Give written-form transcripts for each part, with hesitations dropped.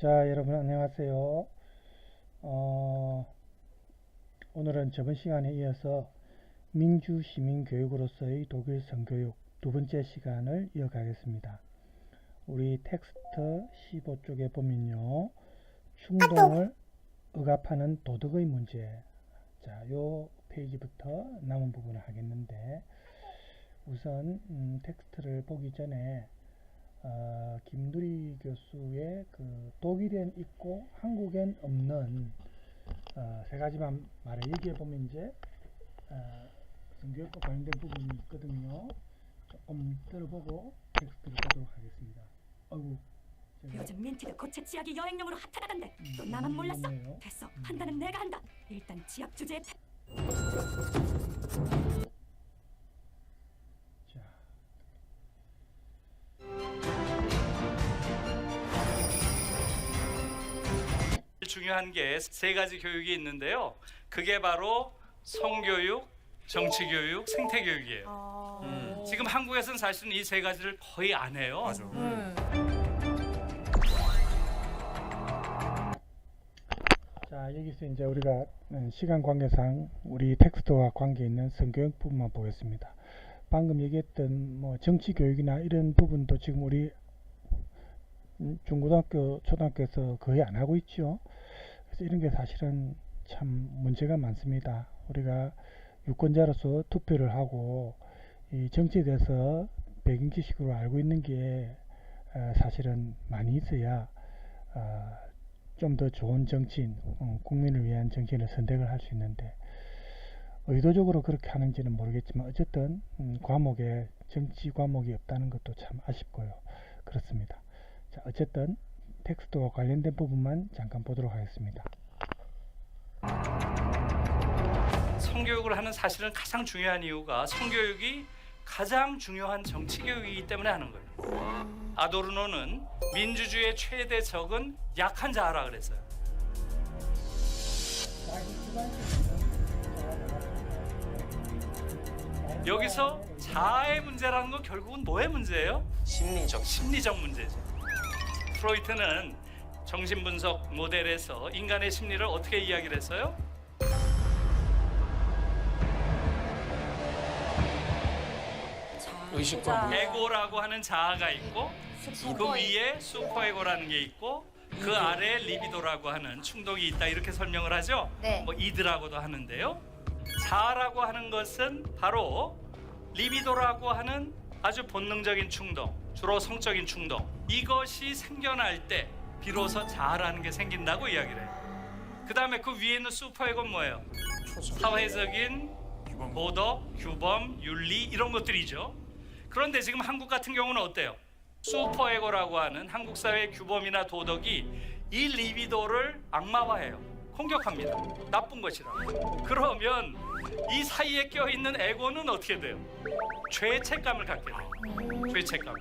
자, 여러분 안녕하세요. 오늘은 저번 시간에 이어서 민주시민교육으로서의 독일 성교육 두 번째 시간을 이어가겠습니다. 우리 텍스트 15쪽에 보면요. 충동을 억압하는 도덕의 문제. 자, 요 페이지부터 남은 부분을 하겠는데 우선 텍스트를 보기 전에 김두리 교수의 그 독일엔 있고 한국엔 없는 세 가지만 말을 얘기해 보면 이제 성교육과 관련된 부분이 있거든요. 조금 들어보고 텍스트를 보도록 하겠습니다. 어이구, 요즘 민티드 고체 치약이 여행용으로 핫하다던데 또 나만 몰랐어? 있네요. 됐어, 판단은 내가 한다. 일단 치약 주제에 자, 중요한 게 세 가지 교육이 있는데요. 그게 바로 성교육, 정치교육, 생태교육이에요. 지금 한국에서는 사실은 이 세 가지를 거의 안 해요. 맞아. 자, 여기서 이제 우리가 시간 관계상 우리 텍스트와 관계 있는 성교육 부분만 보겠습니다. 방금 얘기했던 뭐 정치 교육이나 이런 부분도 지금 우리 중고등학교, 초등학교에서 거의 안 하고 있죠. 그래서 이런 게 사실은 참 문제가 많습니다. 우리가 유권자로서 투표를 하고 이 정치에 대해서 백인지식으로 알고 있는 게 사실은 많이 있어야 좀 더 좋은 정치인, 국민을 위한 정치인을 선택을 할 수 있는데 의도적으로 그렇게 하는지는 모르겠지만 어쨌든 과목에 정치 과목이 없다는 것도 참 아쉽고요. 그렇습니다. 자, 어쨌든 텍스트와 관련된 부분만 잠깐 보도록 하겠습니다. 성교육을 하는 사실은 가장 중요한 이유가 성교육이 가장 중요한 정치교육이기 때문에 하는 거예요. 아도르노는 민주주의의 최대 적은 약한 자아라 그랬어요. 여기서 자아의 문제라는 건 결국은 뭐의 문제예요? 심리적 문제죠. 프로이트는 정신분석 모델에서 인간의 심리를 어떻게 이야기를 했어요? 의식과 에고라고 하는 자아가 있고 그 위에 슈퍼에고라는 게 있고 그 아래에 리비도라고 하는 충동이 있다 이렇게 설명을 하죠. 네. 뭐 이드라고도 하는데요. 자아라고 하는 것은 바로 리비도라고 하는 아주 본능적인 충동, 주로 성적인 충동, 이것이 생겨날 때 비로소 자아라는 게 생긴다고 이야기를 해요. 그 다음에 그 위에 있는 슈퍼에고는 뭐예요? 사회적인 도덕, 규범, 윤리 이런 것들이죠. 그런데 지금 한국 같은 경우는 어때요? 슈퍼에고라고 하는 한국 사회의 규범이나 도덕이 이 리비도를 악마화해요. 공격합니다. 나쁜 것이라고. 그러면 이 사이에 껴있는 에고는 어떻게 돼요? 죄책감을 갖게 돼요. 죄책감.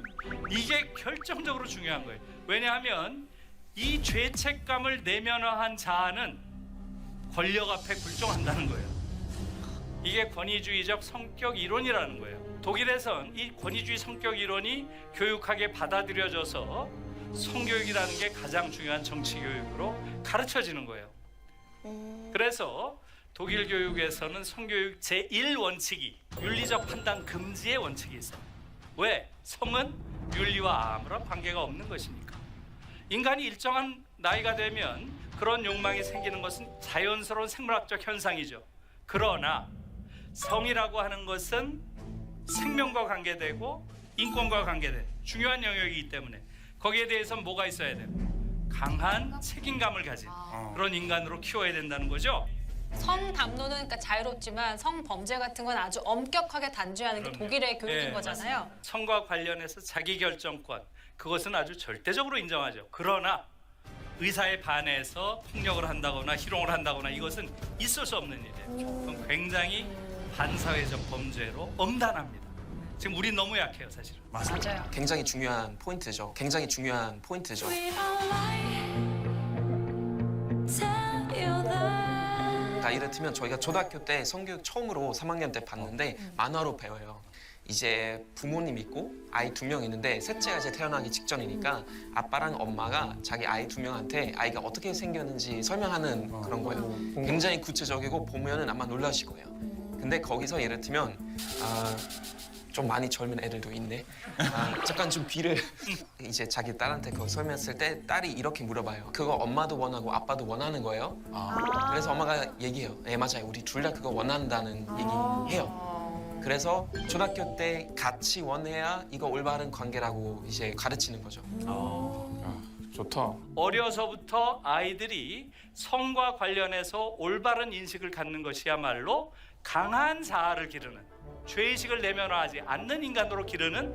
이게 결정적으로 중요한 거예요. 왜냐하면 이 죄책감을 내면화한 자아는 권력 앞에 굴종한다는 거예요. 이게 권위주의적 성격 이론이라는 거예요. 독일에선 이 권위주의 성격 이론이 교육학에 받아들여져서 성교육이라는 게 가장 중요한 정치 교육으로 가르쳐지는 거예요. 그래서 독일 교육에서는 성교육 제1원칙이 윤리적 판단 금지의 원칙이 있어요. 왜? 성은 윤리와 아무런 관계가 없는 것이니까. 인간이 일정한 나이가 되면 그런 욕망이 생기는 것은 자연스러운 생물학적 현상이죠. 그러나 성이라고 하는 것은 생명과 관계되고 인권과 관계된 중요한 영역이기 때문에 거기에 대해서는 뭐가 있어야 돼요? 강한 책임감을 가진 그런 인간으로 키워야 된다는 거죠. 성담론은 그러니까 자유롭지만 성범죄 같은 건 아주 엄격하게 단죄하는 게 그럼요. 독일의 교육인 네, 거잖아요. 성과 관련해서 자기결정권 그것은 아주 절대적으로 인정하죠. 그러나 의사에 반해서 폭력을 한다거나 희롱을 한다거나 이것은 있을 수 없는 일이에요. 그건 굉장히 반사회적 범죄로 엄단합니다. 지금 우린 너무 약해요, 사실은. 맞아요. 굉장히 중요한 포인트죠. 굉장히 중요한 포인트죠. 그러니까 이를테면 저희가 초등학교 때 성교육 처음으로 3학년 때 봤는데 만화로 배워요. 이제 부모님 있고 아이 2명 있는데 셋째가 이제 태어나기 직전이니까 아빠랑 엄마가 자기 아이 2명한테 아이가 어떻게 생겼는지 설명하는 그런 거예요. 굉장히 구체적이고 보면은 아마 놀라실 거예요. 근데 거기서 예를 들면 좀 많이 젊은 애들도 있네. 잠깐 좀 귀를 이제 자기 딸한테 그거 설명했을 때 딸이 이렇게 물어봐요. 그거 엄마도 원하고 아빠도 원하는 거예요? 그래서 엄마가 얘기해요. 네 맞아요. 우리 둘 다 그거 원한다는 얘기해요. 그래서 초등학교 때 같이 원해야 이거 올바른 관계라고 이제 가르치는 거죠. 좋다. 어려서부터 아이들이 성과 관련해서 올바른 인식을 갖는 것이야말로 강한 자아를 기르는, 죄의식을 내면화하지 않는 인간으로 기르는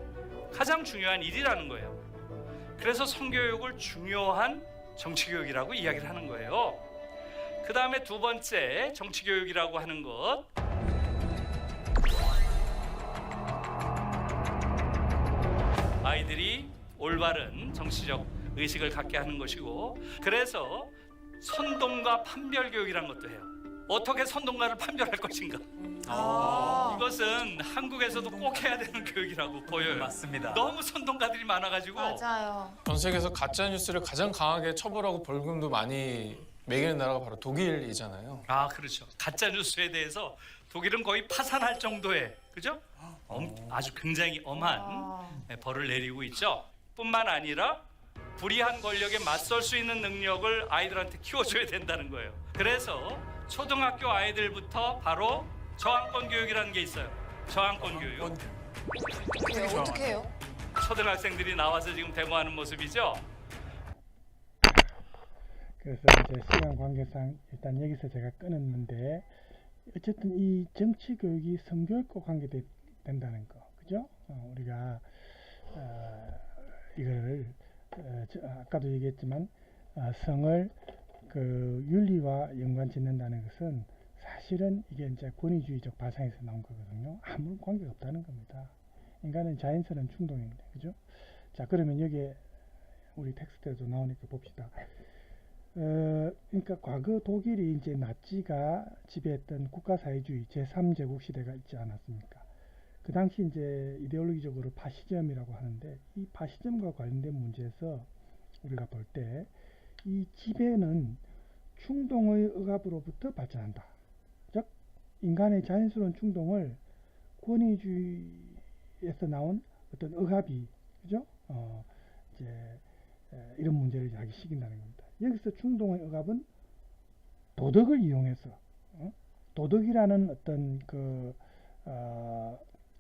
가장 중요한 일이라는 거예요. 그래서 성교육을 중요한 정치교육이라고 이야기를 하는 거예요. 그 다음에 두 번째 정치교육이라고 하는 것, 아이들이 올바른 정치적 의식을 갖게 하는 것이고, 그래서 선동과 판별 교육이라는 것도 해요. 어떻게 선동가를 판별할 것인가. 이것은 한국에서도 꼭 해야 되는 교육이라고 보여요. 맞습니다. 너무 선동가들이 많아가지고. 맞아요. 전 세계에서 가짜 뉴스를 가장 강하게 처벌하고 벌금도 많이 매기는 나라가 바로 독일이잖아요. 그렇죠. 가짜 뉴스에 대해서 독일은 거의 파산할 정도의, 그죠? 아주 굉장히 엄한 벌을 내리고 있죠. 뿐만 아니라 불의한 권력에 맞설 수 있는 능력을 아이들한테 키워줘야 된다는 거예요. 그래서 초등학교 아이들부터 바로 저항권 교육이라는 게 있어요. 저항권 교육. 왜 어떻게 해요? 초등학생들이 나와서 지금 데모하는 모습이죠. 그래서 이제 시간 관계상 일단 여기서 제가 끊었는데, 어쨌든 이 정치 교육이 성교육과 관계된다는 거, 그죠? 우리가 이걸 아까도 얘기했지만 성을 그 윤리와 연관짓는다는 것은 사실은 이게 이제 권위주의적 바상에서 나온 거거든요. 아무 관계가 없다는 겁니다. 인간은 자연스러운 충동입니다, 그죠? 자, 그러면 여기에 우리 텍스트에도 나오니까 봅시다. 그러니까 과거 독일이 이제 나치가 지배했던 국가사회주의 제3제국 시대가 있지 않았습니까? 그 당시 이제 이데올로기적으로 파시즘이라고 하는데, 이 파시즘과 관련된 문제에서 우리가 볼 때 이 지배는 충동의 억압으로부터 발전한다. 즉 인간의 자연스러운 충동을 권위주의에서 나온 어떤 억압이, 그죠? 이제 이런 문제를 야기시킨다는 겁니다. 여기서 충동의 억압은 도덕을 이용해서, 도덕이라는 어떤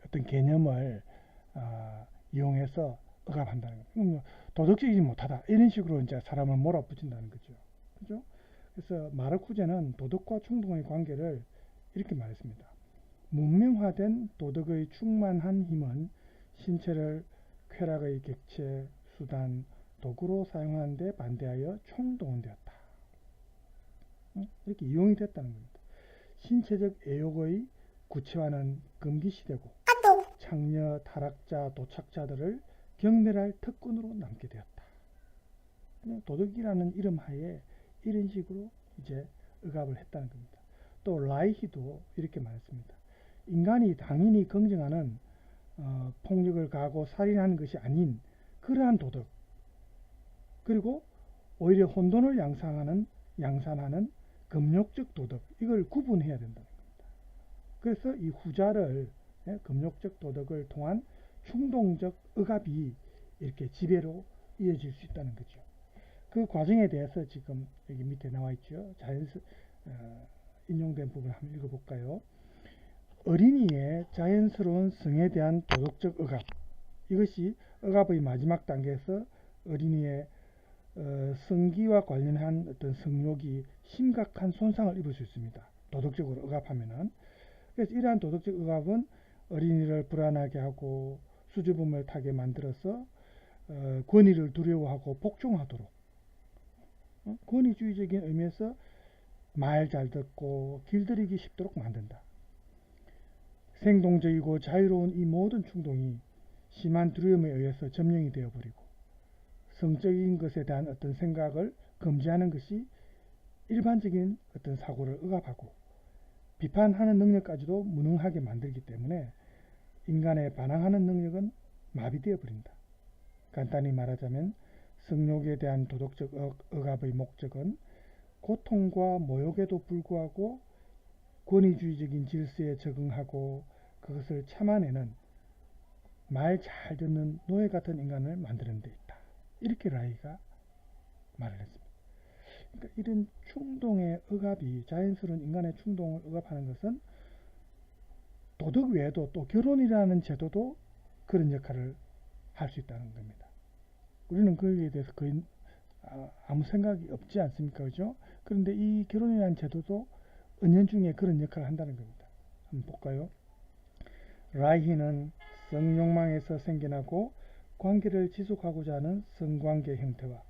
어떤 개념을 이용해서 억압한다는 거예요. 도덕적이지 못하다, 이런 식으로 이제 사람을 몰아붙인다는 거죠. 그죠? 그래서 마르쿠제는 도덕과 충동의 관계를 이렇게 말했습니다. 문명화된 도덕의 충만한 힘은 신체를 쾌락의 객체, 수단, 도구로 사용하는 데 반대하여 총동원되었다. 이렇게 이용이 됐다는 겁니다. 신체적 애욕의 구체화는 금기시되고 창녀, 타락자, 도착자들을 경멸할 특권으로 남게 되었다. 도덕이라는 이름 하에 이런 식으로 이제 억압을 했다는 겁니다. 또 라이히도 이렇게 말했습니다. 인간이 당연히 긍정하는 폭력을 가하고 살인하는 것이 아닌 그러한 도덕, 그리고 오히려 혼돈을 양산하는 금욕적 도덕, 이걸 구분해야 된다는 겁니다. 그래서 이 후자를, 금욕적 도덕을 통한 충동적 억압이 이렇게 지배로 이어질 수 있다는 거죠. 그 과정에 대해서 지금 여기 밑에 나와 있죠. 인용된 부분 한번 읽어볼까요? 어린이의 자연스러운 성에 대한 도덕적 억압, 이것이 억압의 마지막 단계에서 어린이의 성기와 관련한 어떤 성욕이 심각한 손상을 입을 수 있습니다. 도덕적으로 억압하면은. 그래서 이러한 도덕적 억압은 어린이를 불안하게 하고 수줍음을 타게 만들어서 권위를 두려워하고 복종하도록, 권위주의적인 의미에서 말 잘 듣고 길들이기 쉽도록 만든다. 생동적이고 자유로운 이 모든 충동이 심한 두려움에 의해서 점령이 되어버리고 성적인 것에 대한 어떤 생각을 금지하는 것이 일반적인 어떤 사고를 억압하고 비판하는 능력까지도 무능하게 만들기 때문에 인간의 반항하는 능력은 마비되어 버린다. 간단히 말하자면 성욕에 대한 도덕적 억압의 목적은 고통과 모욕에도 불구하고 권위주의적인 질서에 적응하고 그것을 참아내는 말 잘 듣는 노예 같은 인간을 만드는 데 있다. 이렇게 라이가 말을 했습니다. 그러니까 이런 충동의 억압이 자연스러운 인간의 충동을 억압하는 것은 도덕 외에도 또 결혼이라는 제도도 그런 역할을 할 수 있다는 겁니다. 우리는 거기에 대해서 거의 아무 생각이 없지 않습니까? 그죠? 그런데 이 결혼이라는 제도도 은연중에 그런 역할을 한다는 겁니다. 한번 볼까요? 라이히는 성욕망에서 생겨나고 관계를 지속하고자 하는 성관계 형태와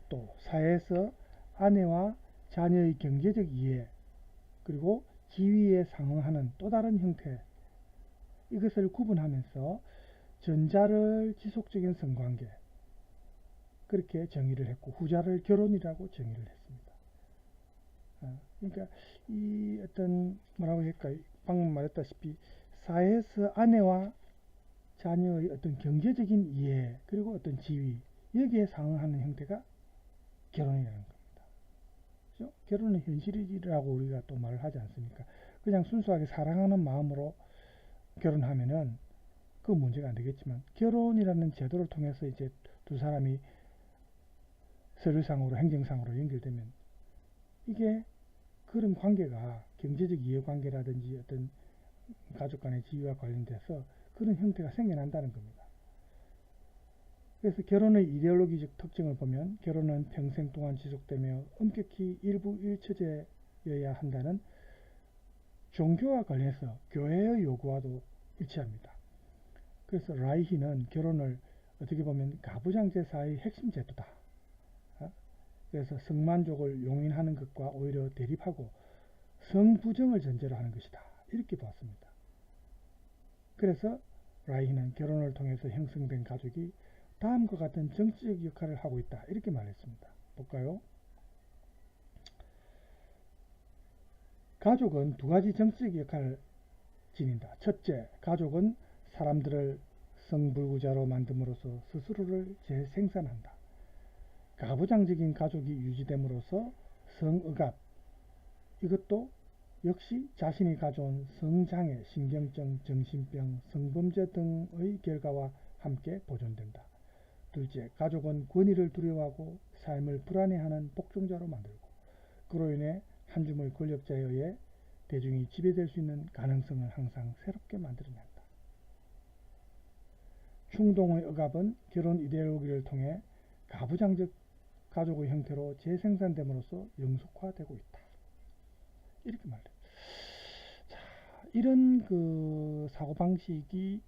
또 사회에서 아내와 자녀의 경제적 이해 그리고 지위에 상응하는 또 다른 형태 이것을 구분하면서 전자를 지속적인 성관계 그렇게 정의를 했고 후자를 결혼이라고 정의를 했습니다. 그러니까 이 어떤 뭐라고 할까요? 방금 말했다시피 사회에서 아내와 자녀의 어떤 경제적인 이해 그리고 어떤 지위 여기에 상응하는 형태가 결혼이라는 겁니다. 그렇죠? 결혼은 현실이라고 우리가 또 말을 하지 않습니까? 그냥 순수하게 사랑하는 마음으로 결혼하면은 그 문제가 안 되겠지만 결혼이라는 제도를 통해서 이제 두 사람이 서류상으로 행정상으로 연결되면 이게 그런 관계가 경제적 이해관계라든지 어떤 가족 간의 지위와 관련돼서 그런 형태가 생겨난다는 겁니다. 그래서 결혼의 이데올로기적 특징을 보면 결혼은 평생 동안 지속되며 엄격히 일부일처제여야 한다는 종교와 관련해서 교회의 요구와도 일치합니다. 그래서 라이히는 결혼을 어떻게 보면 가부장제사의 핵심 제도다. 그래서 성만족을 용인하는 것과 오히려 대립하고 성부정을 전제로 하는 것이다. 이렇게 보았습니다. 그래서 라이히는 결혼을 통해서 형성된 가족이 다음과 같은 정치적 역할을 하고 있다. 이렇게 말했습니다. 볼까요? 가족은 두 가지 정치적 역할을 지닌다. 첫째, 가족은 사람들을 성불구자로 만듦으로써 스스로를 재생산한다. 가부장적인 가족이 유지됨으로써 성억압, 이것도 역시 자신이 가져온 성장애, 신경증, 정신병, 성범죄 등의 결과와 함께 보존된다. 둘째, 가족은 권위를 두려워하고 삶을 불안해하는 복종자로 만들고 그로 인해 한 줌의 권력자에 의해 대중이 지배될 수 있는 가능성을 항상 새롭게 만들어낸다. 충동의 억압은 결혼 이데올로기를 통해 가부장적 가족의 형태로 재생산됨으로써 영속화되고 있다. 이렇게 말해요. 자, 이런 그 사고방식이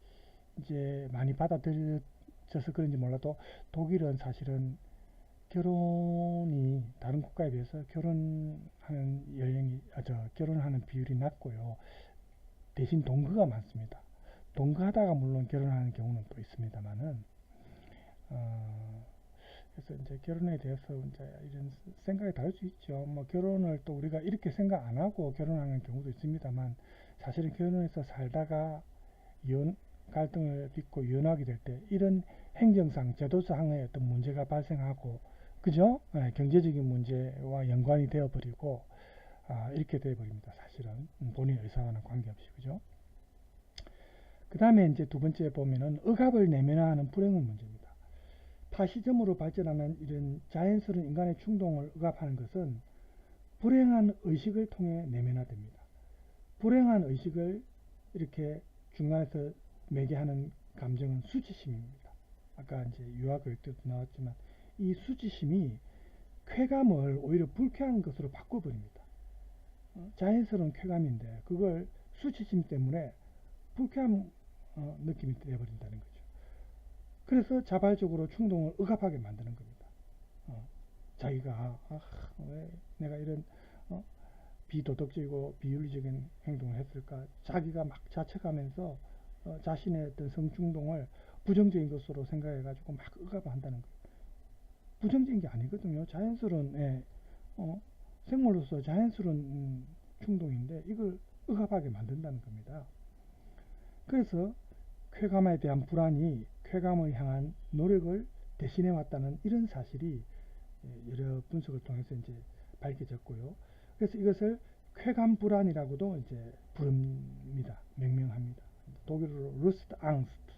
이제 많이 받아들여져서 그런지 몰라도 독일은 사실은 결혼이 다른 국가에 비해서 결혼하는 연령이 결혼하는 비율이 낮고요. 대신 동거가 많습니다. 동거하다가 물론 결혼하는 경우는 또 있습니다만은 그래서 이제 결혼에 대해서 이제 이런 생각이 다를 수 있죠. 뭐 결혼을 또 우리가 이렇게 생각 안 하고 결혼하는 경우도 있습니다만 사실은 결혼해서 살다가 갈등을 빚고 이혼하게 될 때 이런 행정상 제도상의 어떤 문제가 발생하고 그죠? 네, 경제적인 문제와 연관이 되어버리고 이렇게 되어버립니다. 사실은 본인 의사와는 관계없이 그죠? 그 다음에 이제 두 번째 보면은 억압을 내면화하는 불행의 문제입니다. 파시즘으로 발전하는 이런 자연스러운 인간의 충동을 억압하는 것은 불행한 의식을 통해 내면화됩니다. 불행한 의식을 이렇게 중간에서 매개하는 감정은 수치심입니다. 아까 이제 유아교육 때도 나왔지만 이 수치심이 쾌감을 오히려 불쾌한 것으로 바꿔버립니다. 자연스러운 쾌감인데 그걸 수치심 때문에 불쾌한 느낌이 되어버린다는 거죠. 그래서 자발적으로 충동을 억압하게 만드는 겁니다. 자기가 왜 내가 이런 비도덕적이고 비윤리적인 행동을 했을까 자기가 막 자책하면서 자신의 어떤 성충동을 부정적인 것으로 생각해가지고 막 억압한다는 거예요. 부정적인 게 아니거든요. 자연스러운 생물로서 자연스러운 충동인데 이걸 억압하게 만든다는 겁니다. 그래서 쾌감에 대한 불안이 쾌감을 향한 노력을 대신해 왔다는 이런 사실이 여러 분석을 통해서 이제 밝혀졌고요. 그래서 이것을 쾌감 불안이라고도 이제 부릅니다. 명명합니다. 독일어로 루스트 앙스트.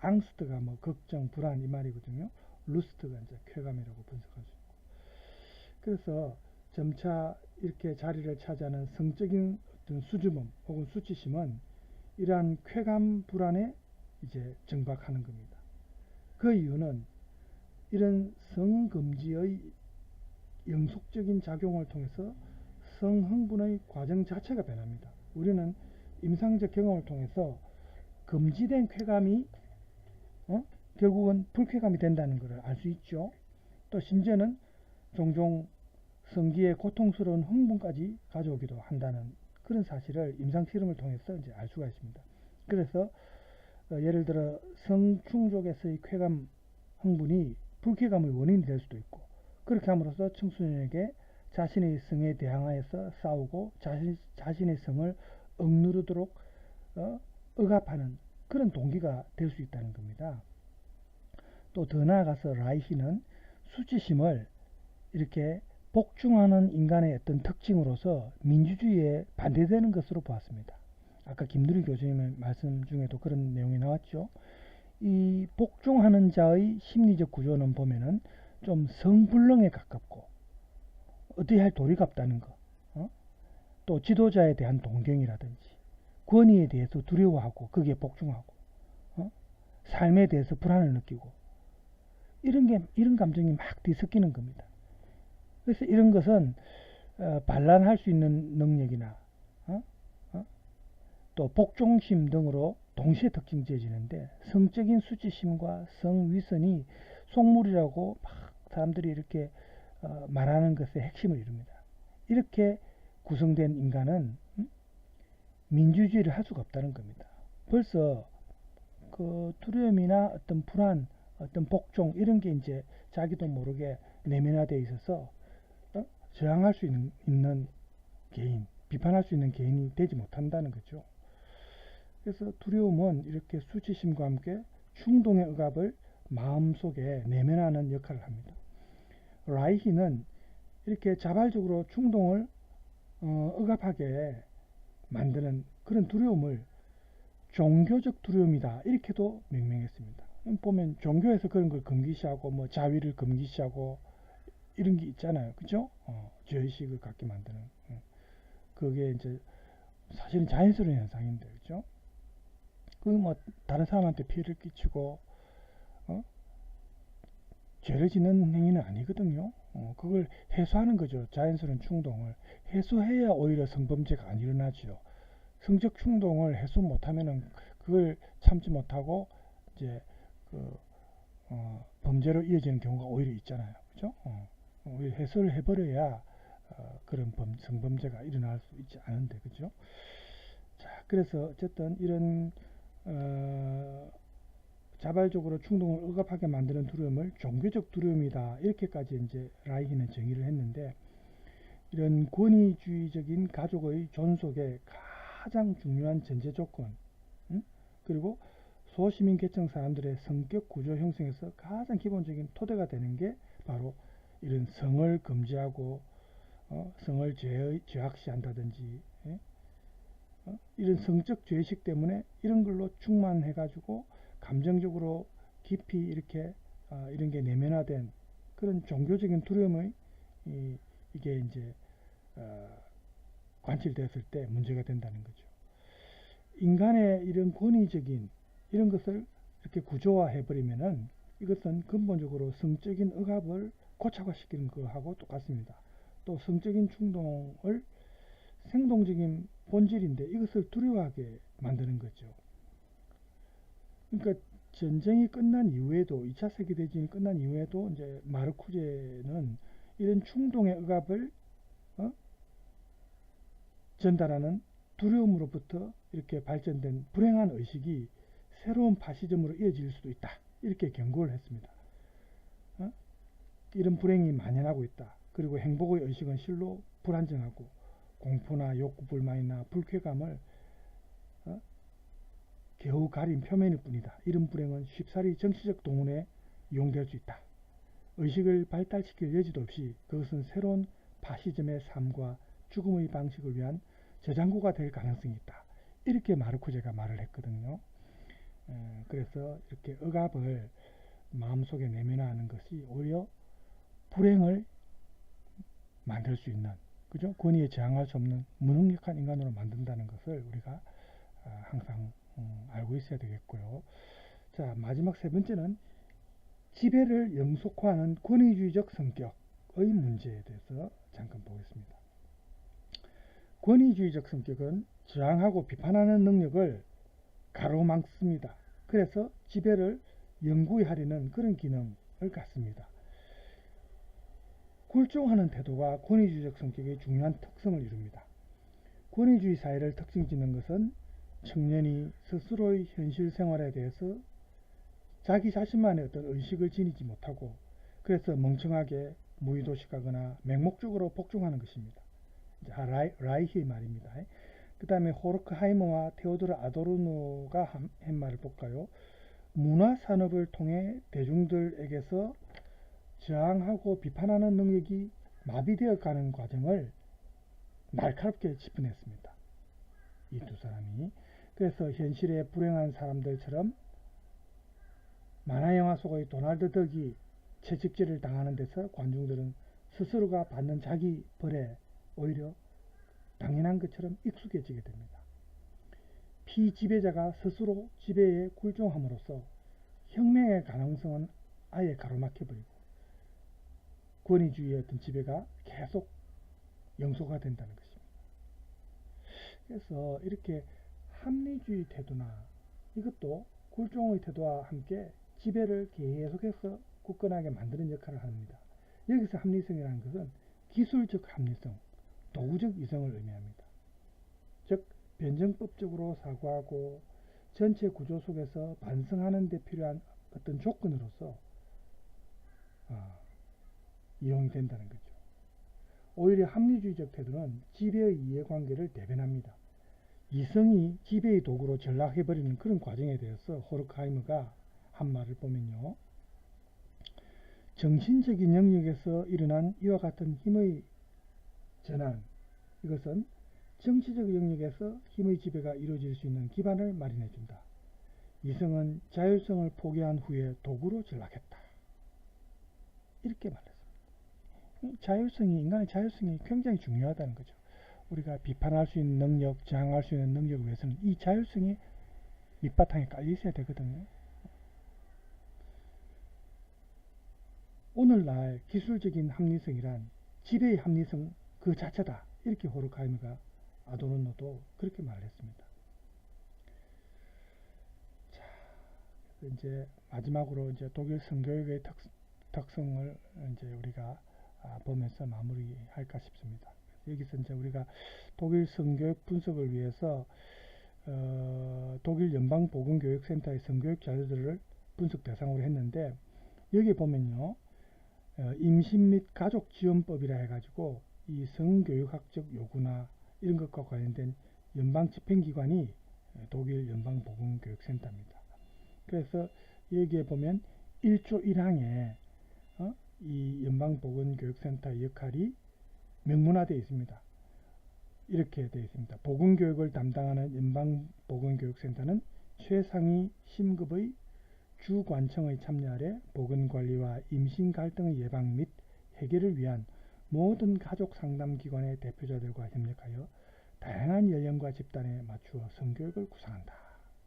앙스트가 뭐 걱정, 불안 이 말이거든요. 루스트가 이제 쾌감이라고 분석할 수 있고. 그래서 점차 이렇게 자리를 차지하는 성적인 어떤 수줍음 혹은 수치심은 이러한 쾌감 불안에 이제 정박하는 겁니다. 그 이유는 이런 성금지의 영속적인 작용을 통해서 성흥분의 과정 자체가 변합니다. 우리는 임상적 경험을 통해서 금지된 쾌감이 결국은 불쾌감이 된다는 것을 알 수 있죠. 또 심지어는 종종 성기의 고통스러운 흥분까지 가져오기도 한다는 그런 사실을 임상 실험을 통해서 이제 알 수가 있습니다. 그래서 예를 들어 성충족에서의 쾌감 흥분이 불쾌감의 원인이 될 수도 있고, 그렇게 함으로써 청소년에게 자신의 성에 대항하여서 싸우고 자신의 성을 억누르도록 억압하는 그런 동기가 될 수 있다는 겁니다. 또 더 나아가서 라이히는 수치심을 이렇게 복종하는 인간의 어떤 특징으로서 민주주의에 반대되는 것으로 보았습니다. 아까 김두리 교수님의 말씀 중에도 그런 내용이 나왔죠. 이 복종하는 자의 심리적 구조는 보면은 좀 성불능에 가깝고 어떻게 할 도리가 없다는 거, 또 지도자에 대한 동경이라든지 권위에 대해서 두려워하고 거기에 복종하고, 삶에 대해서 불안을 느끼고 이런 감정이 막 뒤섞이는 겁니다. 그래서 이런 것은 반란할 수 있는 능력이나 또 복종심 등으로 동시에 특징지어지는데, 성적인 수치심과 성위선이 속물이라고 막 사람들이 이렇게 말하는 것의 핵심을 이룹니다. 이렇게 구성된 인간은 민주주의를 할 수가 없다는 겁니다. 벌써 그 두려움이나 어떤 불안, 어떤 복종 이런 게 이제 자기도 모르게 내면화되어 있어서 저항할 수 있는 개인, 비판할 수 있는 개인이 되지 못한다는 거죠. 그래서 두려움은 이렇게 수치심과 함께 충동의 억압을 마음속에 내면하는 역할을 합니다. 라이히는 이렇게 자발적으로 충동을 억압하게 만드는 그런 두려움을 종교적 두려움이다 이렇게도 명명했습니다. 보면 종교에서 그런 걸 금기시하고 뭐 자위를 금기시하고 이런 게 있잖아요. 그죠? 죄의식을 갖게 만드는. 그게 이제 사실은 자연스러운 현상인데, 그죠? 그 뭐 다른 사람한테 피해를 끼치고 죄를 짓는 행위는 아니거든요. 그걸 해소하는 거죠. 자연스러운 충동을 해소해야 오히려 성범죄가 안 일어나죠. 성적 충동을 해소 못하면은 그걸 참지 못하고 이제 범죄로 이어지는 경우가 오히려 있잖아요. 그죠? 오히려 해소를 해버려야 그런 성범죄가 일어날 수 있지 않은데, 그죠? 자, 그래서 어쨌든 이런 자발적으로 충동을 억압하게 만드는 두려움을 종교적 두려움이다 이렇게까지 이제 라이히는 정의를 했는데, 이런 권위주의적인 가족의 존속의 가장 중요한 전제 조건, 그리고 소시민 계층 사람들의 성격 구조 형성에서 가장 기본적인 토대가 되는 게 바로 이런 성을 금지하고 성을 죄악시한다든지 이런 성적 죄의식 때문에 이런 걸로 충만해 가지고 감정적으로 깊이 이렇게 이런 게 내면화된 그런 종교적인 두려움의 이게 이제 관철되었을 때 문제가 된다는 거죠. 인간의 이런 권위적인 이런 것을 이렇게 구조화해 버리면은 이것은 근본적으로 성적인 억압을 고착화시키는 것하고 똑같습니다. 또 성적인 충동을 생동적인 본질인데 이것을 두려워하게 만드는 거죠. 그러니까 전쟁이 끝난 이후에도 2차 세계대전이 끝난 이후에도 이제 마르쿠제는 이런 충동의 억압을 전달하는 두려움으로부터 이렇게 발전된 불행한 의식이 새로운 파시즘으로 이어질 수도 있다. 이렇게 경고를 했습니다. 이런 불행이 만연하고 있다. 그리고 행복의 의식은 실로 불안정하고 공포나 욕구 불만이나 불쾌감을 겨우 가린 표면일 뿐이다. 이런 불행은 쉽사리 정치적 동원에 이용될 수 있다. 의식을 발달시킬 여지도 없이 그것은 새로운 파시즘의 삶과 죽음의 방식을 위한 저장고가 될 가능성이 있다. 이렇게 마르쿠제가 말을 했거든요. 그래서 이렇게 억압을 마음속에 내면화하는 것이 오히려 불행을 만들 수 있는, 그죠? 권위에 저항할 수 없는 무능력한 인간으로 만든다는 것을 우리가 항상 알고 있어야 되겠고요. 자, 마지막 세 번째는 지배를 영속화하는 권위주의적 성격의 문제에 대해서 잠깐 보겠습니다. 권위주의적 성격은 저항하고 비판하는 능력을 가로막습니다. 그래서 지배를 영구히 하려는 그런 기능을 갖습니다. 굴종하는 태도가 권위주의적 성격의 중요한 특성을 이룹니다. 권위주의 사회를 특징짓는 것은 청년이 스스로의 현실 생활에 대해서 자기 자신만의 어떤 의식을 지니지 못하고 그래서 멍청하게 무의도식하거나 맹목적으로 복종하는 것입니다. 라이히의 말입니다. 그 다음에 호르크하이머와 테오도르 아도르노가 한 말을 볼까요? 문화산업을 통해 대중들에게서 저항하고 비판하는 능력이 마비되어 가는 과정을 날카롭게 짚어냈습니다. 이 두 사람이. 그래서 현실의 불행한 사람들처럼 만화영화 속의 도널드 덕이 채찍질을 당하는 데서 관중들은 스스로가 받는 자기 벌에 오히려 당연한 것처럼 익숙해지게 됩니다. 피지배자가 스스로 지배에 굴종함으로써 혁명의 가능성은 아예 가로막혀버리고 권위주의의 어떤 지배가 계속 영속화 된다는 것입니다. 그래서 이렇게 합리주의 태도나 이것도 굴종의 태도와 함께 지배를 계속해서 굳건하게 만드는 역할을 합니다. 여기서 합리성이라는 것은 기술적 합리성, 도구적 이성을 의미합니다. 즉 변증법적으로 사고하고 전체 구조 속에서 반성하는 데 필요한 어떤 조건으로서 이용이 된다는 거죠. 오히려 합리주의적 태도는 지배의 이해관계를 대변합니다. 이성이 지배의 도구로 전락해버리는 그런 과정에 대해서 호르크하이머가 한 말을 보면요. 정신적인 영역에서 일어난 이와 같은 힘의 전환, 이것은 정치적 영역에서 힘의 지배가 이루어질 수 있는 기반을 마련해준다. 이성은 자율성을 포기한 후에 도구로 전락했다. 이렇게 말했습니다. 자율성이, 인간의 자율성이 굉장히 중요하다는 거죠. 우리가 비판할 수 있는 능력, 저항할 수 있는 능력을 위해서는 이 자율성이 밑바탕에 깔려 있어야 되거든요. 오늘날 기술적인 합리성이란 지배의 합리성 그 자체다. 이렇게 호르크하이머가 아도르노도 그렇게 말했습니다. 자, 이제 마지막으로 이제 독일 성교육의 특성을 이제 우리가 보면서 마무리할까 싶습니다. 여기서 이제 우리가 독일 성교육 분석을 위해서 독일 연방보건교육센터의 성교육 자료들을 분석 대상으로 했는데 여기 보면요. 임신 및 가족지원법이라 해가지고 이 성교육학적 요구나 이런 것과 관련된 연방집행기관이 독일 연방보건교육센터입니다. 그래서 여기에 보면 1조 1항에 이 연방보건교육센터의 역할이 명문화되어 있습니다. 이렇게 되어 있습니다. 보건교육을 담당하는 연방보건교육센터는 최상위 심급의 주관청의 참여 아래 보건관리와 임신 갈등의 예방 및 해결을 위한 모든 가족 상담기관의 대표자들과 협력하여 다양한 연령과 집단에 맞추어 성교육을 구상한다.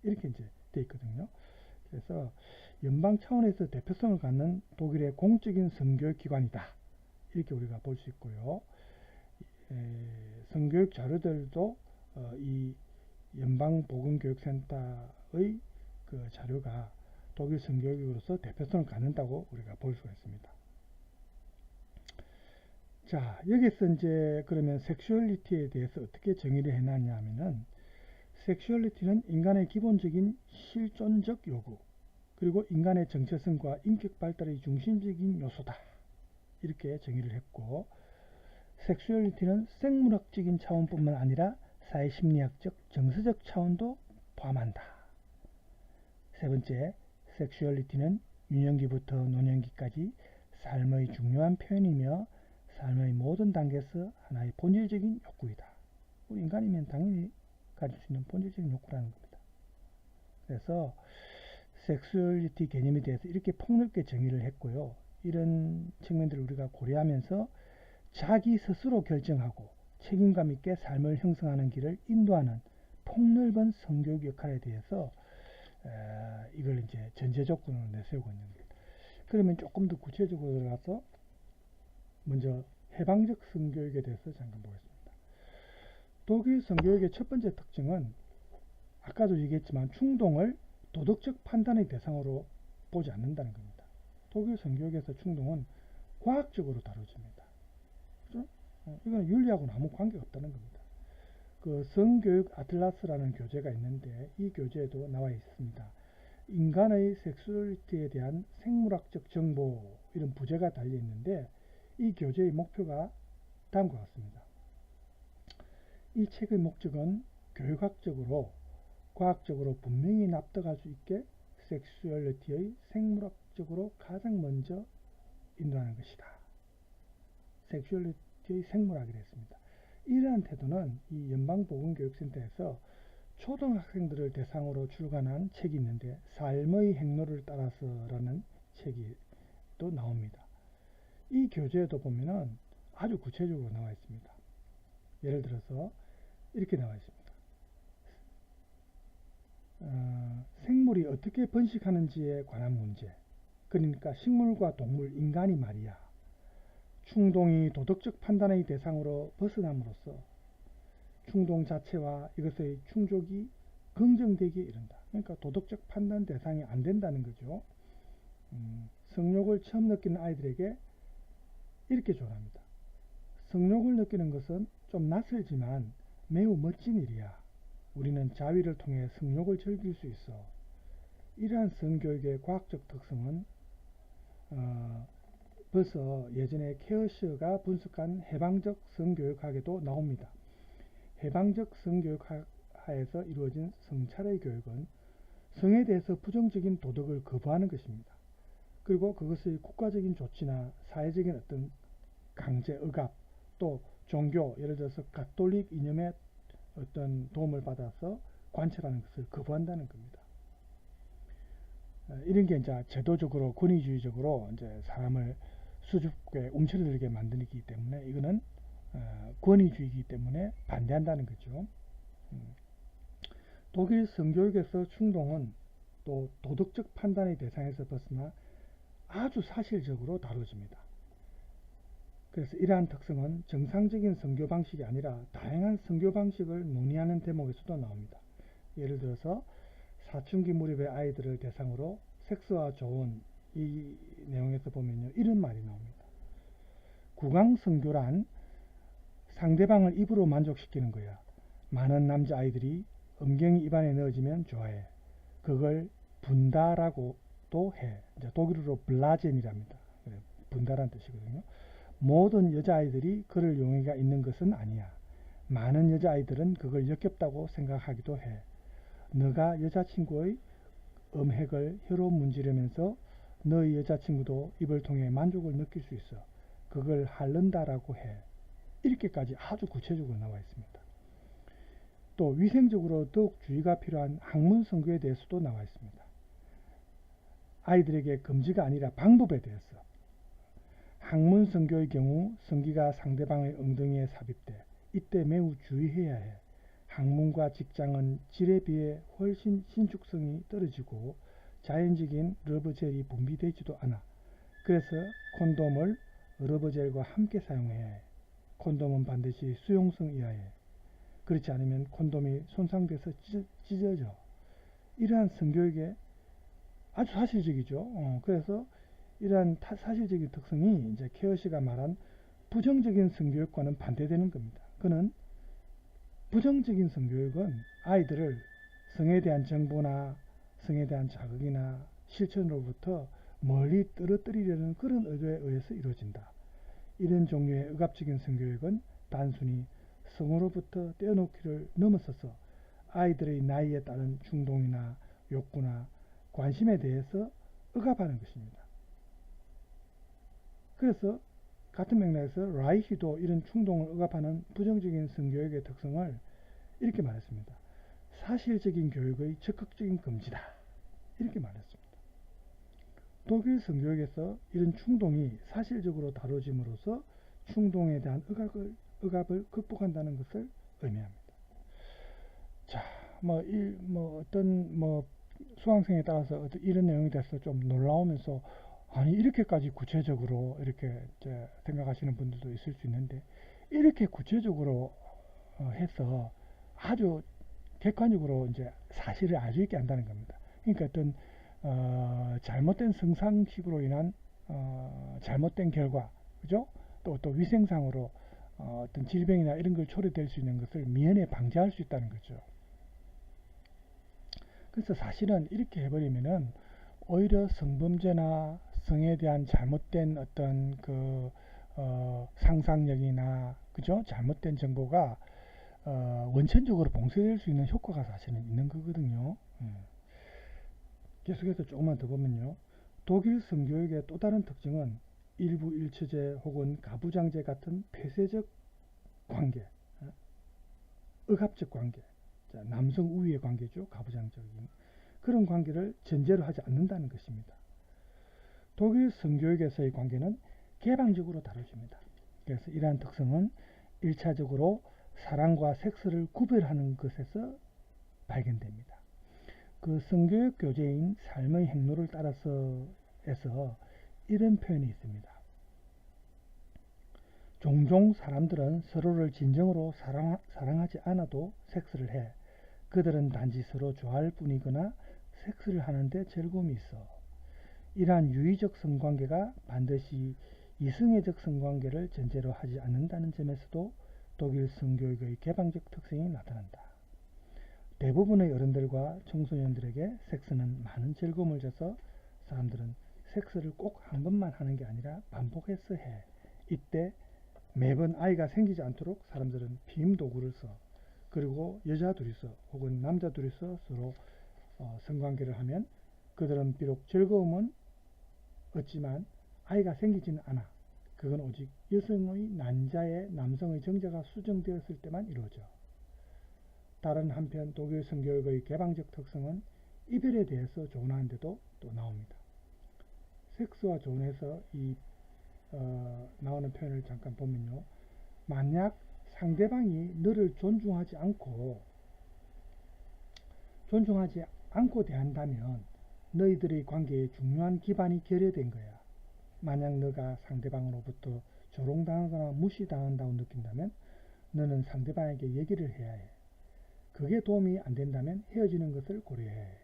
이렇게 이제 되어 있거든요. 그래서 연방 차원에서 대표성을 갖는 독일의 공적인 성교육 기관이다. 이렇게 우리가 볼 수 있고요. 성교육 자료들도 이 연방보건교육센터의 그 자료가 독일 성교육으로서 대표성을 갖는다고 우리가 볼 수가 있습니다. 자, 여기서 이제 그러면 섹슈얼리티에 대해서 어떻게 정의를 해놨냐 하면은 섹슈얼리티는 인간의 기본적인 실존적 요구 그리고 인간의 정체성과 인격 발달의 중심적인 요소다. 이렇게 정의를 했고 섹슈얼리티는 생물학적인 차원뿐만 아니라 사회심리학적, 정서적 차원도 포함한다. 세 번째, 섹슈얼리티는 유년기부터 노년기까지 삶의 중요한 표현이며 삶의 모든 단계에서 하나의 본질적인 욕구이다. 우리 인간이면 당연히 가질 수 있는 본질적인 욕구라는 겁니다. 그래서 섹슈얼리티 개념에 대해서 이렇게 폭넓게 정의를 했고요. 이런 측면들을 우리가 고려하면서 자기 스스로 결정하고 책임감 있게 삶을 형성하는 길을 인도하는 폭넓은 성교육 역할에 대해서 이걸 이제 전제 조건으로 내세우고 있는 겁니다. 그러면 조금 더 구체적으로 들어가서 먼저 해방적 성교육에 대해서 잠깐 보겠습니다. 독일 성교육의 첫 번째 특징은 아까도 얘기했지만 충동을 도덕적 판단의 대상으로 보지 않는다는 겁니다. 독일 성교육에서 충동은 과학적으로 다뤄집니다. 그죠? 이건 윤리하고는 아무 관계가 없다는 겁니다. 그 성교육 아틀라스라는 교재가 있는데 이 교재에도 나와 있습니다. 인간의 섹슈얼리티에 대한 생물학적 정보 이런 부제가 달려 있는데 이 교재의 목표가 다음과 같습니다. 이 책의 목적은 교육학적으로 과학적으로 분명히 납득할 수 있게 섹슈얼리티의 생물학적으로 가장 먼저 인도하는 것이다. 섹슈얼리티의 생물학이라 했습니다. 이러한 태도는 이 연방보건교육센터에서 초등학생들을 대상으로 출간한 책이 있는데 삶의 행로를 따라서라는 책이 또 나옵니다. 이 교재에도 보면은 아주 구체적으로 나와 있습니다. 예를 들어서 이렇게 나와 있습니다. 생물이 어떻게 번식하는지에 관한 문제. 그러니까 식물과 동물, 인간이 말이야. 충동이 도덕적 판단의 대상으로 벗어남으로써 충동 자체와 이것의 충족이 긍정되기에 이른다. 그러니까 도덕적 판단 대상이 안 된다는 거죠. 성욕을 처음 느끼는 아이들에게 이렇게 조언합니다. 성욕을 느끼는 것은 좀 낯설지만 매우 멋진 일이야. 우리는 자위를 통해 성욕을 즐길 수 있어. 이러한 성교육의 과학적 특성은 벌써 예전에 케어셔가 분석한 해방적 성교육학에도 나옵니다. 해방적 성교육하에서 이루어진 성찰의 교육은 성에 대해서 부정적인 도덕을 거부하는 것입니다. 그리고 그것의 국가적인 조치나 사회적인 어떤 강제, 억압, 또 종교, 예를 들어서 가톨릭 이념의 어떤 도움을 받아서 관찰하는 것을 거부한다는 겁니다. 이런 게 이제 제도적으로 권위주의적으로 이제 사람을 수줍게 움츠러들게 만들기 때문에 이거는 권위주의이기 때문에 반대한다는 거죠. 독일 성교육에서 충동은 또 도덕적 판단의 대상에서 벗어나 아주 사실적으로 다뤄집니다. 그래서 이러한 특성은 정상적인 성교 방식이 아니라 다양한 성교 방식을 논의하는 대목에서도 나옵니다. 예를 들어서 사춘기 무렵의 아이들을 대상으로 섹스와 조언 이 내용에서 보면요 이런 말이 나옵니다. 구강 성교란 상대방을 입으로 만족시키는 거야. 많은 남자아이들이 음경이 입안에 넣어지면 좋아해. 그걸 분다라고도 해. 이제 독일어로 블라젠이랍니다. 분다란 뜻이거든요. 모든 여자아이들이 그럴 용의가 있는 것은 아니야. 많은 여자아이들은 그걸 역겹다고 생각하기도 해. 너가 여자친구의 음핵을 혀로 문지르면서 너의 여자친구도 입을 통해 만족을 느낄 수 있어. 그걸 핥는다라고 해. 이렇게까지 아주 구체적으로 나와 있습니다. 또 위생적으로 더욱 주의가 필요한 학문 성교에 대해서도 나와 있습니다. 아이들에게 금지가 아니라 방법에 대해서 학문 성교의 경우 성기가 상대방의 엉덩이에 삽입돼. 이때 매우 주의해야 해. 학문과 직장은 질에 비해 훨씬 신축성이 떨어지고 자연적인 러브젤이 분비되지도 않아. 그래서 콘돔을 러브젤과 함께 사용해야 해. 콘돔은 반드시 수용성 이하에. 그렇지 않으면 콘돔이 손상돼서 찢어져. 이러한 성교육에 아주 사실적이죠. 그래서 이러한 사실적인 특성이 이제 케어시가 말한 부정적인 성교육과는 반대되는 겁니다. 그는 부정적인 성교육은 아이들을 성에 대한 정보나 성에 대한 자극이나 실천으로부터 멀리 떨어뜨리려는 그런 의도에 의해서 이루어진다. 이런 종류의 억압적인 성교육은 단순히 성으로부터 떼어놓기를 넘어서서 아이들의 나이에 따른 충동이나 욕구나 관심에 대해서 억압하는 것입니다. 그래서 같은 맥락에서 라이히도 이런 충동을 억압하는 부정적인 성교육의 특성을 이렇게 말했습니다. 사실적인 교육의 적극적인 금지다. 이렇게 말했습니다. 독일 성교육에서 이런 충동이 사실적으로 다뤄짐으로써 충동에 대한 억압을 극복한다는 것을 의미합니다. 자, 어떤 수강생에 따라서 이런 내용에 대해서 좀 놀라우면서 아니 이렇게까지 구체적으로 이렇게 이제 생각하시는 분들도 있을 수 있는데 이렇게 구체적으로 해서 아주 객관적으로 이제 사실을 알 수 있게 한다는 겁니다. 그러니까 어떤 잘못된 성상식으로 인한 잘못된 결과, 그죠? 또 위생상으로 어떤 질병이나 이런 걸 초래될 수 있는 것을 미연에 방지할 수 있다는 거죠. 그래서 사실은 이렇게 해버리면은 오히려 성범죄나 성에 대한 잘못된 어떤 상상력이나, 그죠? 잘못된 정보가 원천적으로 봉쇄될 수 있는 효과가 사실은 있는 거거든요. 계속해서 조금만 더 보면요. 독일 성교육의 또 다른 특징은 일부 일처제 혹은 가부장제 같은 폐쇄적 관계, 억압적 관계, 남성 우위의 관계죠. 가부장적인 그런 관계를 전제로 하지 않는다는 것입니다. 독일 성교육에서의 관계는 개방적으로 다뤄집니다. 그래서 이러한 특성은 1차적으로 사랑과 섹스를 구별하는 것에서 발견됩니다. 그 성교육 교재인 삶의 행로를 따라서에서 이런 표현이 있습니다. 종종 사람들은 서로를 진정으로 사랑하지 않아도 섹스를 해. 그들은 단지 서로 좋아할 뿐이거나 섹스를 하는데 즐거움이 있어. 이러한 유의적 성관계가 반드시 이성애적 성관계를 전제로 하지 않는다는 점에서도 독일 성교육의 개방적 특성이 나타난다. 대부분의 어른들과 청소년들에게 섹스는 많은 즐거움을 줘서 사람들은 섹스를 꼭 한 번만 하는 게 아니라 반복해서 해. 이때 매번 아이가 생기지 않도록 사람들은 피임 도구를 써. 그리고 여자 둘이서 혹은 남자 둘이서 서로 성관계를 하면 그들은 비록 즐거움은 얻지만 아이가 생기지는 않아. 그건 오직 여성의 난자에 남성의 정자가 수정되었을 때만 이루어져. 다른 한편 독일 성교육의 개방적 특성은 이별에 대해서 조언하는데도 또 나옵니다. 섹스와 조언해서 나오는 표현을 잠깐 보면요. 만약 상대방이 너를 존중하지 않고 대한다면 너희들의 관계에 중요한 기반이 결여된 거야. 만약 너가 상대방으로부터 조롱당하거나 무시당한다고 느낀다면 너는 상대방에게 얘기를 해야 해. 그게 도움이 안 된다면 헤어지는 것을 고려해야 해.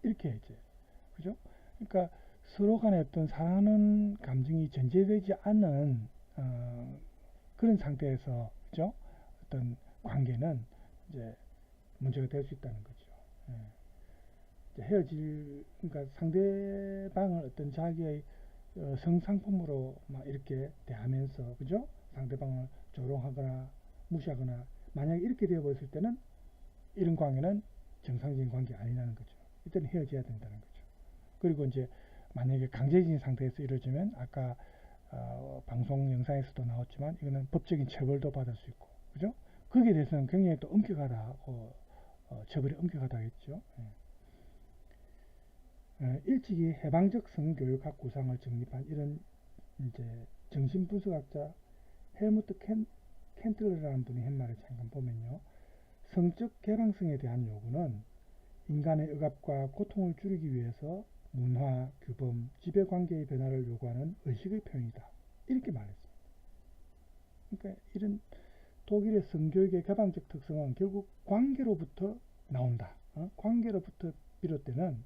이렇게 해야지. 그죠? 그러니까 서로 간에 어떤 사랑하는 감정이 전제되지 않는 그런 상태에서, 그죠? 어떤 관계는 이제 문제가 될 수 있다는 거죠. 그러니까 상대방을 어떤 자기의 성상품으로 막 이렇게 대하면서, 그죠? 상대방을 조롱하거나 무시하거나 만약에 이렇게 되어버렸을 때는 이런 관계는 정상적인 관계 아니라는 거죠. 이때는 헤어져야 된다는 거죠. 그리고 이제 만약에 강제적인 상태에서 이루어지면 아까 방송 영상에서도 나왔지만 이거는 법적인 처벌도 받을 수 있고, 그죠? 거기에 대해서는 굉장히 또 엄격하다고 처벌이 엄격하다겠죠. 일찍이 해방적 성교육학 구상을 정립한 이런 이제 정신분석학자 헬무트 켄틀러라는 분이 한 말을 잠깐 보면요. 성적 개방성에 대한 요구는 인간의 억압과 고통을 줄이기 위해서 문화, 규범, 지배관계의 변화를 요구하는 의식의 표현이다. 이렇게 말했습니다. 그러니까 이런 독일의 성교육의 개방적 특성은 결국 관계로부터 나온다. 관계로부터 비롯되는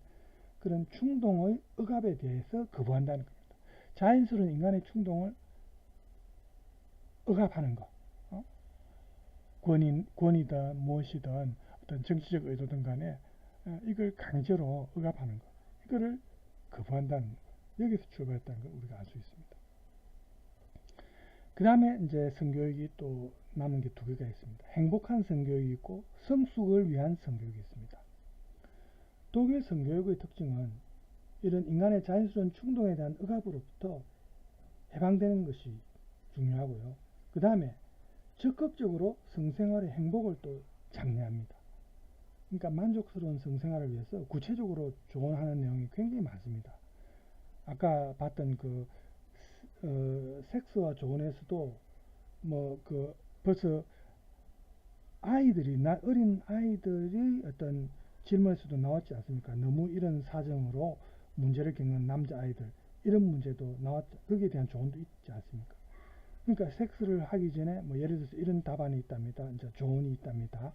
그런 충동의 억압에 대해서 거부한다는 겁니다. 자연스러운 인간의 충동을 억압하는 것. 권위든 무엇이든 어떤 정치적 의도든 간에 이걸 강제로 억압하는 것. 이거를 거부한다는 것. 여기서 출발했다는 걸 우리가 알 수 있습니다. 그 다음에 이제 성교육이 또 남은 게 두 개가 있습니다. 행복한 성교육이 있고 성숙을 위한 성교육이 있습니다. 독일 성교육의 특징은 이런 인간의 자연스러운 충동에 대한 억압으로부터 해방되는 것이 중요하고요. 그 다음에 적극적으로 성생활의 행복을 또 장려합니다. 그러니까 만족스러운 성생활을 위해서 구체적으로 조언하는 내용이 굉장히 많습니다. 아까 봤던 그 섹스와 조언에서도 뭐 그 벌써 아이들이 어린 아이들이 어떤 질문에서도 나왔지 않습니까? 너무 이런 사정으로 문제를 겪는 남자 아이들 이런 문제도 나왔죠. 거기에 대한 조언도 있지 않습니까? 그러니까 섹스를 하기 전에 뭐 예를 들어서 이런 답안이 있답니다. 이제 조언이 있답니다.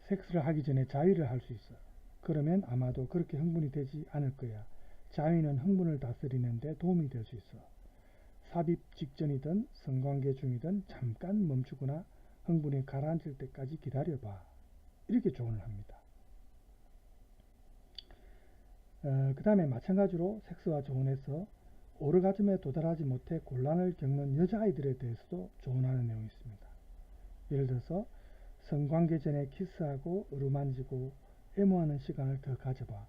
섹스를 하기 전에 자위를 할 수 있어. 그러면 아마도 그렇게 흥분이 되지 않을 거야. 자위는 흥분을 다스리는데 도움이 될 수 있어. 삽입 직전이든 성관계 중이든 잠깐 멈추거나 흥분이 가라앉을 때까지 기다려봐. 이렇게 조언을 합니다. 그 다음에 마찬가지로 섹스와 조언에서 오르가즘에 도달하지 못해 곤란을 겪는 여자아이들에 대해서도 조언하는 내용이 있습니다. 예를 들어서 성관계 전에 키스하고 어루만지고 애무하는 시간을 더 가져봐.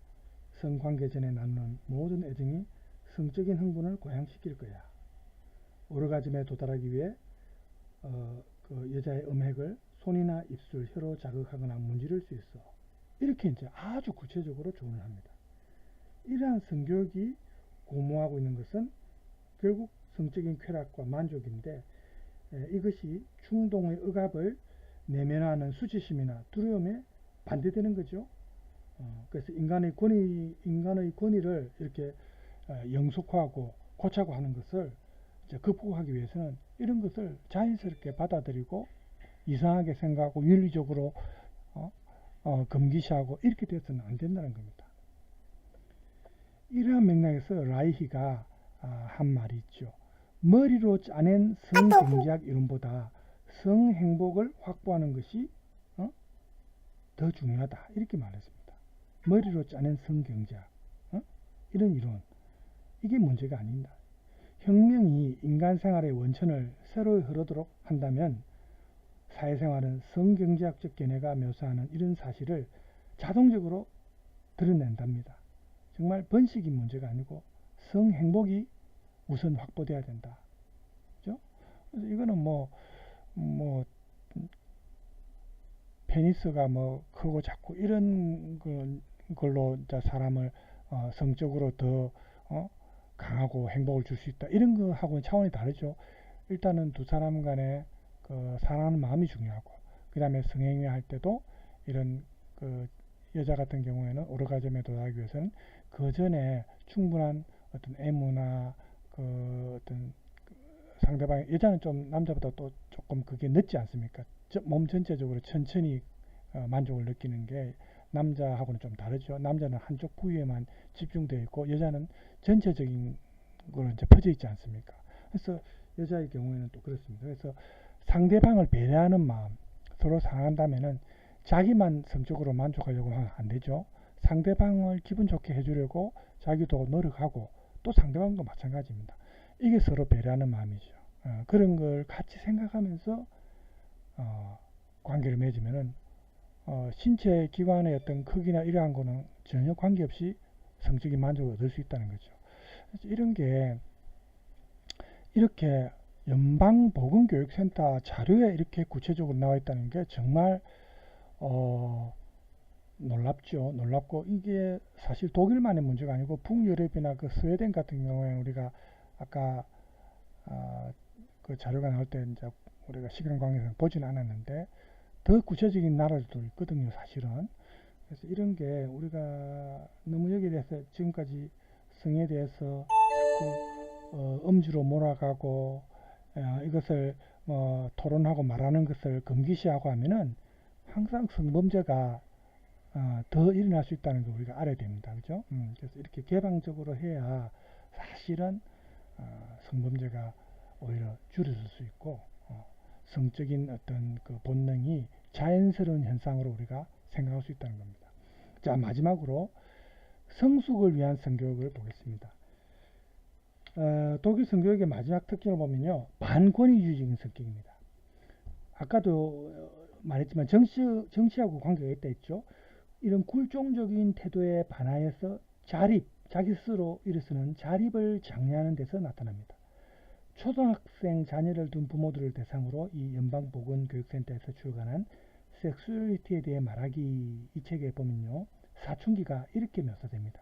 성관계 전에 나누는 모든 애정이 성적인 흥분을 고양시킬 거야. 오르가즘에 도달하기 위해 그 여자의 음핵을 손이나 입술, 혀로 자극하거나 문지를 수 있어. 이렇게 이제 아주 구체적으로 조언을 합니다. 이러한 성교육이 고무하고 있는 것은 결국 성적인 쾌락과 만족인데 이것이 충동의 억압을 내면화하는 수치심이나 두려움에 반대되는 거죠. 그래서 인간의 권위를 이렇게 영속화하고 고차고 하는 것을 이제 극복하기 위해서는 이런 것을 자연스럽게 받아들이고 이상하게 생각하고 윤리적으로 금기시하고 이렇게 돼서는 안 된다는 겁니다. 이러한 맥락에서 라이히가 한 말이 있죠. 머리로 짜낸 성경제학 이론보다 성행복을 확보하는 것이 더 중요하다. 이렇게 말했습니다. 머리로 짜낸 성경제학 이런 이론 이게 문제가 아닙니다. 혁명이 인간 생활의 원천을 새로 흐르도록 한다면 사회생활은 성경제학적 견해가 묘사하는 이런 사실을 자동적으로 드러낸답니다. 정말 번식이 문제가 아니고 성행복이 우선 확보돼야 된다. 그죠? 그래서 이거는 뭐 페니스가 뭐 크고 작고 이런 걸로 사람을 성적으로 더 강하고 행복을 줄 수 있다. 이런 거하고는 차원이 다르죠. 일단은 두 사람 간에 그 사랑하는 마음이 중요하고 그 다음에 성행위 할 때도 이런 그 여자 같은 경우에는 오르가즘에 도달하기 위해서는 그 전에 충분한 어떤 애무나 그 어떤 상대방 여자는 좀 남자보다 또 조금 그게 늦지 않습니까? 몸 전체적으로 천천히 만족을 느끼는 게 남자하고는 좀 다르죠. 남자는 한쪽 부위에만 집중되어 있고 여자는 전체적인 걸로 이제 퍼져 있지 않습니까? 그래서 여자의 경우에는 또 그렇습니다. 그래서 상대방을 배려하는 마음, 서로 사랑한다면은 자기만 성적으로 만족하려고 하면 안 되죠. 상대방을 기분 좋게 해주려고 자기도 노력하고 또 상대방도 마찬가지입니다. 이게 서로 배려하는 마음이죠. 그런 걸 같이 생각하면서 관계를 맺으면은 신체 기관의 어떤 크기나 이러한 거는 전혀 관계없이 성적인 만족을 얻을 수 있다는 거죠. 그래서 이런 게 이렇게 연방보건교육센터 자료에 이렇게 구체적으로 나와 있다는 게 정말 놀랍죠. 놀랍고 이게 사실 독일만의 문제가 아니고 북유럽이나 그 스웨덴 같은 경우에 우리가 아까 그 자료가 나올 때 이제 우리가 시간 관계상 보진 않았는데 더 구체적인 나라들도 있거든요, 사실은. 그래서 이런 게 우리가 너무 여기에 대해서 지금까지 성에 대해서 자꾸 음주로 몰아가고 이것을 토론하고 말하는 것을 금기시하고 하면은 항상 성범죄가 더 일어날 수 있다는 걸 우리가 알아야 됩니다. 그죠? 그래서 이렇게 개방적으로 해야 사실은 성범죄가 오히려 줄어들 수 있고 성적인 어떤 그 본능이 자연스러운 현상으로 우리가 생각할 수 있다는 겁니다. 자, 마지막으로 성숙을 위한 성교육을 보겠습니다. 독일 성교육의 마지막 특징을 보면요, 반권위주의적인 성격입니다. 아까도 말했지만 정치하고 관계가 있다 했죠. 이런 굴종적인 태도에 반하여서 자기 스스로 일어서는 자립을 장려하는 데서 나타납니다. 초등학생 자녀를 둔 부모들을 대상으로 이 연방보건교육센터에서 출간한 섹슈얼리티에 대해 말하기 이 책에 보면요, 사춘기가 이렇게 묘사됩니다.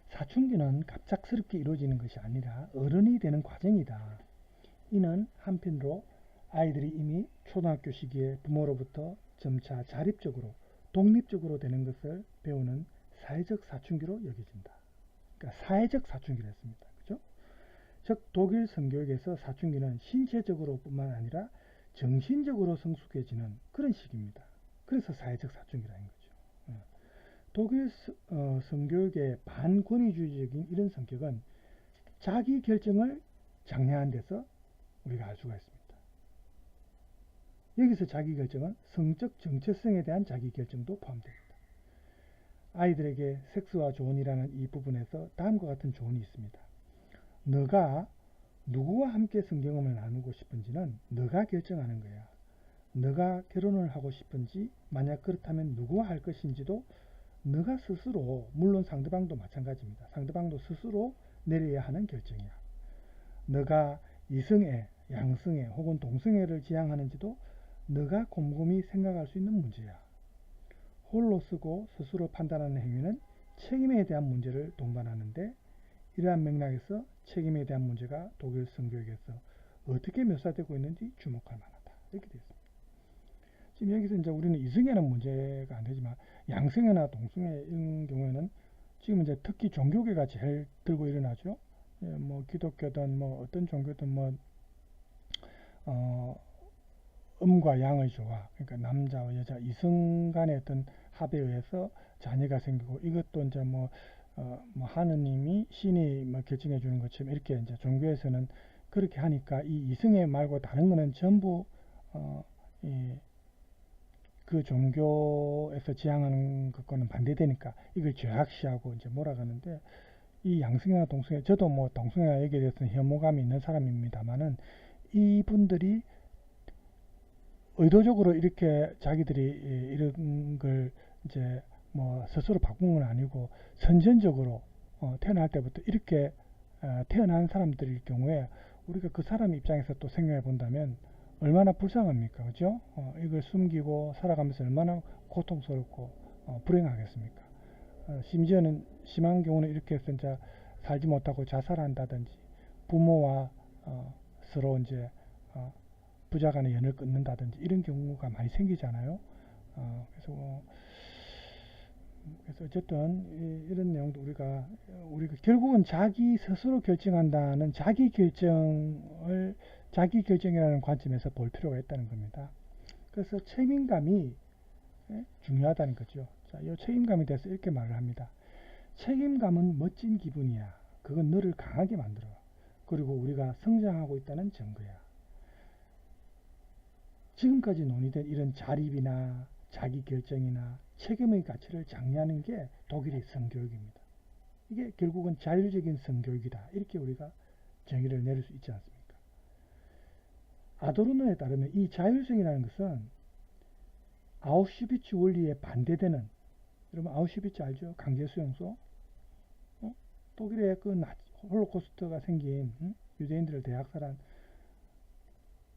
사춘기는 갑작스럽게 이루어지는 것이 아니라 어른이 되는 과정이다. 이는 한편으로 아이들이 이미 초등학교 시기에 부모로부터 점차 자립적으로 독립적으로 되는 것을 배우는 사회적 사춘기로 여겨진다. 그러니까 사회적 사춘기를 했습니다. 그죠? 즉 독일 성교육에서 사춘기는 신체적으로 뿐만 아니라 정신적으로 성숙해지는 그런 시기입니다. 그래서 사회적 사춘기라는 거죠. 독일 성교육의 반권위주의적인 이런 성격은 자기 결정을 장려하는 데서 우리가 알 수가 있습니다. 여기서 자기 결정은 성적 정체성에 대한 자기 결정도 포함됩니다. 아이들에게 섹스와 조언이라는 이 부분에서 다음과 같은 조언이 있습니다. 너가 누구와 함께 성경험을 나누고 싶은지는 너가 결정하는 거야. 너가 결혼을 하고 싶은지, 만약 그렇다면 누구와 할 것인지도 너가 스스로, 물론 상대방도 마찬가지입니다. 상대방도 스스로 내려야 하는 결정이야. 너가 이성애, 양성애 혹은 동성애를 지향하는지도 너가 곰곰이 생각할 수 있는 문제야. 홀로 쓰고 스스로 판단하는 행위는 책임에 대한 문제를 동반하는데, 이러한 맥락에서 책임에 대한 문제가 독일 성교육에서 어떻게 묘사되고 있는지 주목할 만하다. 이렇게 되어 있습니다. 지금 여기서 이제 우리는 이성애는 문제가 안 되지만 양성애나 동성애 이런 경우에는 지금 이제 특히 종교계가 제일 들고 일어나죠. 예, 뭐 기독교든 뭐 어떤 종교든 뭐 음과 양의 조화, 그러니까 남자와 여자 이성 간의 어떤 합에 의해서 자녀가 생기고, 이것도 이제 뭐 하느님이 신이 뭐 결정해 주는 것처럼 이렇게 이제 종교에서는 그렇게 하니까 이 이성애 말고 다른 거는 전부 그 종교에서 지향하는 것과는 반대되니까 이걸 죄악시하고 이제 몰아가는데, 이 양성애나 동성애, 저도 뭐 동성애나 여기에 대해서는 혐오감이 있는 사람입니다만은 이분들이 의도적으로 이렇게 자기들이 이런 걸 이제 뭐 스스로 바꾼 건 아니고 선천적으로 태어날 때부터 이렇게 태어난 사람들일 경우에 우리가 그 사람 입장에서 또 생각해 본다면 얼마나 불쌍합니까? 그죠? 이걸 숨기고 살아가면서 얼마나 고통스럽고 불행하겠습니까? 심지어는 심한 경우는 이렇게 해서 이제 살지 못하고 자살한다든지 부모와 서로 이제 부자 간의 연을 끊는다든지 이런 경우가 많이 생기잖아요. 그래서 어쨌든 이런 내용도 우리가 결국은 자기 스스로 결정한다는 자기 결정이라는 관점에서 볼 필요가 있다는 겁니다. 그래서 책임감이 중요하다는 거죠. 자, 이 책임감에 대해서 이렇게 말을 합니다. 책임감은 멋진 기분이야. 그건 너를 강하게 만들어. 그리고 우리가 성장하고 있다는 증거야. 지금까지 논의된 이런 자립이나 자기 결정이나 책임의 가치를 장려하는 게 독일의 성교육입니다. 이게 결국은 자율적인 성교육이다. 이렇게 우리가 정의를 내릴 수 있지 않습니까? 아도르노에 따르면 이 자율성이라는 것은 아우슈비츠 원리에 반대되는, 여러분 아우슈비츠 알죠? 강제수용소. 독일의 그 홀로코스트가 생긴 유대인들을 대학살한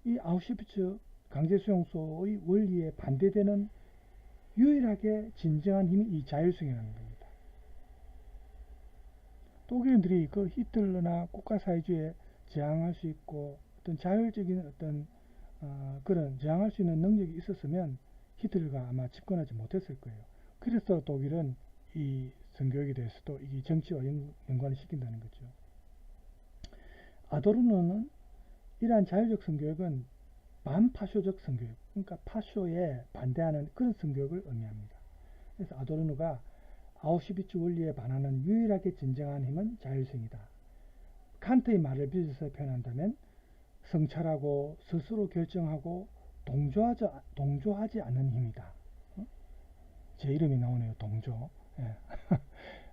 이 아우슈비츠 강제수용소의 원리에 반대되는 유일하게 진정한 힘이 이 자율성이라는 겁니다. 독일인들이 그 히틀러나 국가사회주의에 저항할 수 있고 어떤 자율적인 어떤 그런 저항할 수 있는 능력이 있었으면 히틀러가 아마 집권하지 못했을 거예요. 그래서 독일은 이 성교육에 대해서도 이 정치와 연관을 시킨다는 거죠. 아도르노는 이러한 자율적 성교육은 반파쇼적 성교육, 그러니까 파쇼에 반대하는 그런 성교육을 의미합니다. 그래서 아도르노가 아우슈비츠 원리에 반하는 유일하게 진정한 힘은 자율성이다. 칸트의 말을 빚어서 표현한다면 성찰하고 스스로 결정하고 동조하지 않는 힘이다. 제 이름이 나오네요. 동조. 예.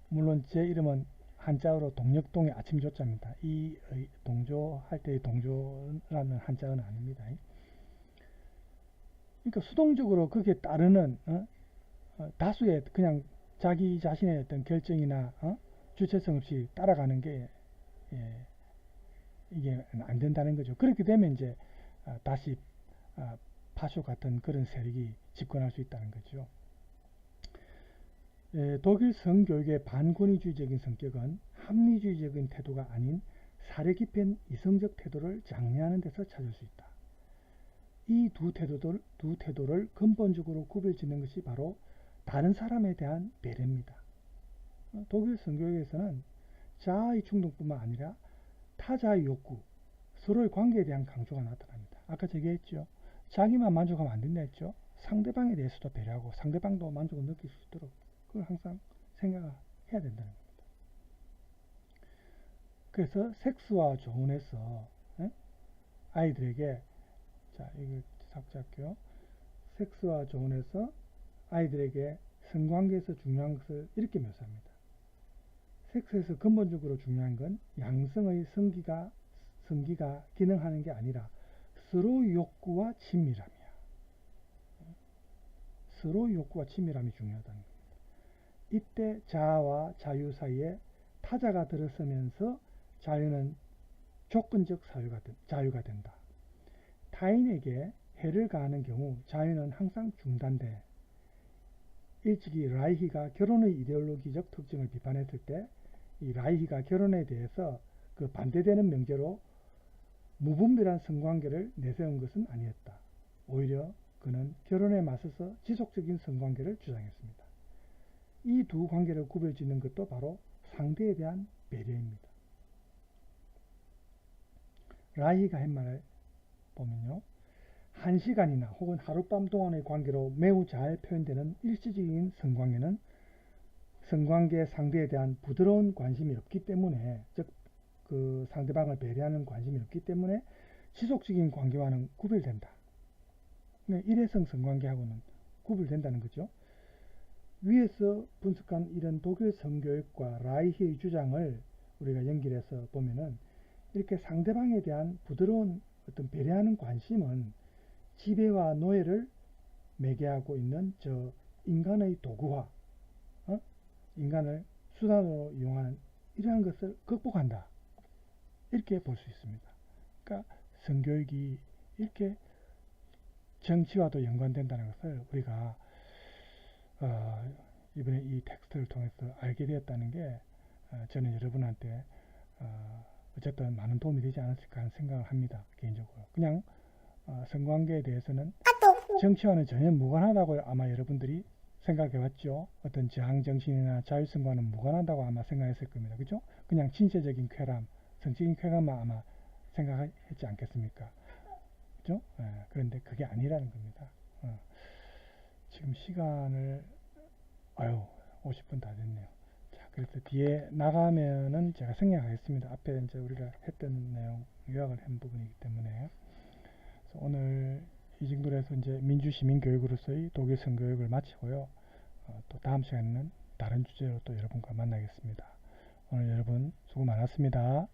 물론 제 이름은 한자어로 동력동의 아침 조자입니다. 이 동조할 때의 동조라는 한자어는 아닙니다. 그러니까 수동적으로 거기에 따르는 다수의 그냥 자기 자신의 어떤 결정이나 주체성 없이 따라가는 게 이게 안 된다는 거죠. 그렇게 되면 이제 다시 파쇼 같은 그런 세력이 집권할 수 있다는 거죠. 독일 성교육의 반권위주의적인 성격은 합리주의적인 태도가 아닌 사려 깊은 이성적 태도를 장려하는 데서 찾을 수 있다. 이 두 태도를 근본적으로 구별짓는 것이 바로 다른 사람에 대한 배려입니다. 독일 성교육에서는 자아의 충동뿐만 아니라 타자의 욕구, 서로의 관계에 대한 강조가 나타납니다. 아까 제가 했죠. 자기만 만족하면 안 된다 했죠. 상대방에 대해서도 배려하고 상대방도 만족을 느낄 수 있도록 그걸 항상 생각해야 된다는 겁니다. 그래서 섹스와 조언에서 아이들에게 자 이거 삭제할게요. 섹스와 조언에서 아이들에게 성관계에서 중요한 것을 이렇게 묘사합니다. 섹스에서 근본적으로 중요한 건 양성의 성기가 기능하는 게 아니라 서로의 욕구와 친밀함이야. 서로의 욕구와 친밀함이 중요하다는 겁니다. 이때 자아와 자유 사이에 타자가 들어서면서 자유는 조건적 자유가 된다. 타인에게 해를 가하는 경우 자유는 항상 중단돼. 일찍이 라이히가 결혼의 이데올로기적 특징을 비판했을 때 이 라이히가 결혼에 대해서 그 반대되는 명제로 무분별한 성관계를 내세운 것은 아니었다. 오히려 그는 결혼에 맞서서 지속적인 성관계를 주장했습니다. 이 두 관계를 구별짓는 것도 바로 상대에 대한 배려입니다. 라이히가 한 말을 보면요. 1시간이나 혹은 하룻밤 동안의 관계로 매우 잘 표현되는 일시적인 성관계는 성관계 상대에 대한 부드러운 관심이 없기 때문에, 즉 그 상대방을 배려하는 관심이 없기 때문에 지속적인 관계와는 구별된다. 일회성 성관계하고는 구별된다는 거죠. 위에서 분석한 이런 독일 성교육과 라이히의 주장을 우리가 연결해서 보면은 이렇게 상대방에 대한 부드러운 어떤 배려하는 관심은 지배와 노예를 매개하고 있는 저 인간의 도구화, 인간을 수단으로 이용하는 이러한 것을 극복한다. 이렇게 볼 수 있습니다. 그러니까 성교육이 이렇게 정치와도 연관된다는 것을 우리가 이번에 이 텍스트를 통해서 알게 되었다는 게 저는 여러분한테 어쨌든 많은 도움이 되지 않았을까 하는 생각을 합니다. 개인적으로. 그냥 성관계에 대해서는 정치와는 전혀 무관하다고 아마 여러분들이 생각해왔죠. 어떤 저항정신이나 자율성과는 무관하다고 아마 생각했을 겁니다. 그죠? 그냥 진세적인 쾌감, 성적인 쾌감만 아마 생각했지 않겠습니까? 그죠? 그런데 그게 아니라는 겁니다. 지금 시간을 50분 다 됐네요. 자, 그래서 뒤에 나가면은 제가 생략하겠습니다. 앞에 이제 우리가 했던 내용 요약을 한 부분이기 때문에. 그래서 오늘 이 정도로 해서 이제 민주시민교육으로서의 독일 성교육을 마치고요. 또 다음 시간에는 다른 주제로 또 여러분과 만나겠습니다. 오늘 여러분 수고 많았습니다.